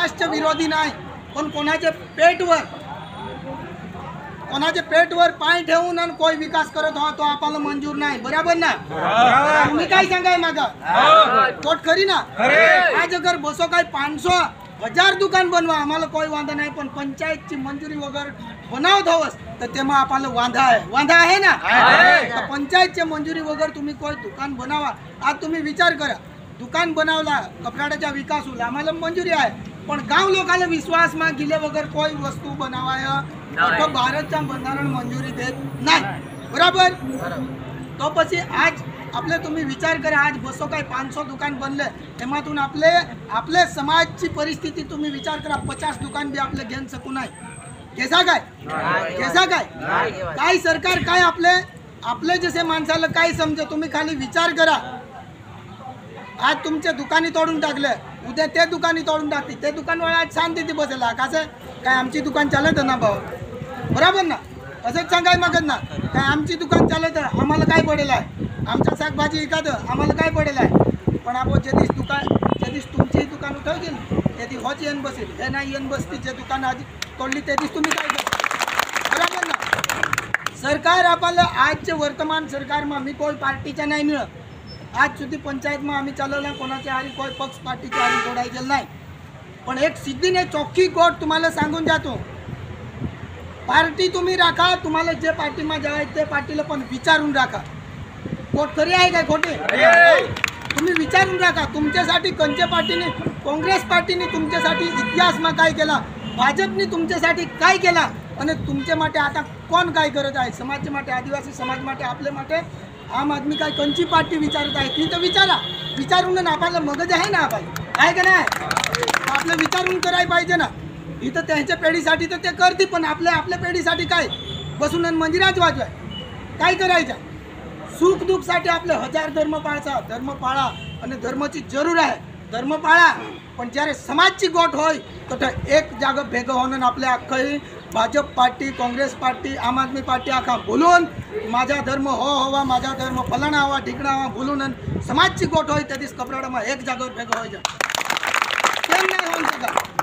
महाराष्ट्र विरोधी नाही, पण कोणाचे पेटवर पाय ठेवून आणि कोई विकास करत हो तो आपल्याला मंजूर नाही. बरोबर ना? तुम्ही काय सांगाय मागा पोट खरी ना? आज अगर बसो काय 500,000 दुकान बनवा आम्हाला कोई वांधा नाही, पण पंचायतची मंजुरी वगैरे बनावत हवस तर तेव्हा आपल्याला वांधा आहे ना? तर पंचायतच्या मंजुरी वगैरे तुम्ही कोई दुकान बनावा. आज तुम्ही विचार करा, दुकान बनवला कपड्याचा विकास होईल आम्हाला मंजुरी आहे, पण गाव लोकांना विश्वास मा गेले वगैरे कोई वस्तू बनावाय तो भारतचा बंधारण मंजुरी देत नाही. बरोबर? तो पछी आज आपले तुम्ही विचार करा, आज बसो काय 500 दुकान बनले तेमातून आपले समाजची परिस्थिती तुम्ही विचार करा. 50 दुकान बी आपले घेऊन शकू नाही. कैसा काय काय सरकार काय आपले जसे माणसाला काय समजे. तुम्ही खाली विचार करा, आज तुमचे दुकानी तोडून टाकले, उद्या ते दुकानी तोडून टाकते, ते दुकानवाला आज शांती बसला कसं काय आमची दुकान चालत ना भाऊ. बरोबर ना? असंच सांगाय मागत ना काय आमची दुकान चालत आम्हाला काय पडेल आहे, आमच्या शाकभाजी विकत आम्हाला काय पडेल आहे. पण आपण जे दिवस तुमची दुकान उठव गेली ते दिवस होच येऊन बसेल, हे नाही येऊन बसती जे दुकान आज तोडली ते दिवस तुम्ही काय करता. बरोबर ना? सरकार आपल्याला आजचे वर्तमान सरकारमा मी कोई पार्टीचा नाही मिळत. आज सुधी पंचायतમાં आम्ही चालवला कोणाच्या हारी कोई पक्ष पार्टीच्या हारी जोडायचं नाही. पण एक सिद्धीने चौकी गोट तुम्हाला सांगून जातो, पार्टी तुम्ही राखा, तुम्हाला जे पार्टीમાં जायचं ते पार्टीला पण विचारून राखा. कोट खरी आहे काय खोटे? तुम्ही विचारून राखा. तुमच्यासाठी कोणत्या पार्टीने, काँग्रेस पार्टीने तुमच्यासाठी इतिहासમાં काय केला, भाजपने तुमच्यासाठी काय केला आणि तुमच्या માટે आता कोण काय करत आहे, समाज માટે, आदिवासी समाज માટે, आपले માટે आम आदमी काय कोणची पार्टी विचारत आहे ती तर विचारा. विचारून आपल्याला मगज आहे ना आपल्याला, आहे का नाही? आपलं विचारून करायला पाहिजे ना. इथं त्यांच्या पिढीसाठी तर ते करते, पण आपल्या पिढीसाठी काय बसून मंदिरात वाजवाय काय करायचं. सुख दुःखसाठी आपले 1000 धर्म पाळचा, धर्म पाळा आणि धर्माची जरूर आहे, धर्म पाळा. पण જ્યારે समाजची गोट होय तर एक जागा भेगं होणं आपल्या अख्खी भाजप पार्टी, काँग्रेस पार्टी, आम आदमी पार्टी आखा बोलून माझा धर्म हवा, माझा धर्म फलाना हवा, ढिकणा हवा बोलून समाजची गोट होय त्या दिवस कपड्याમાં एक जागेवर भेगं व्हायचं. केम नाही होऊ शकत.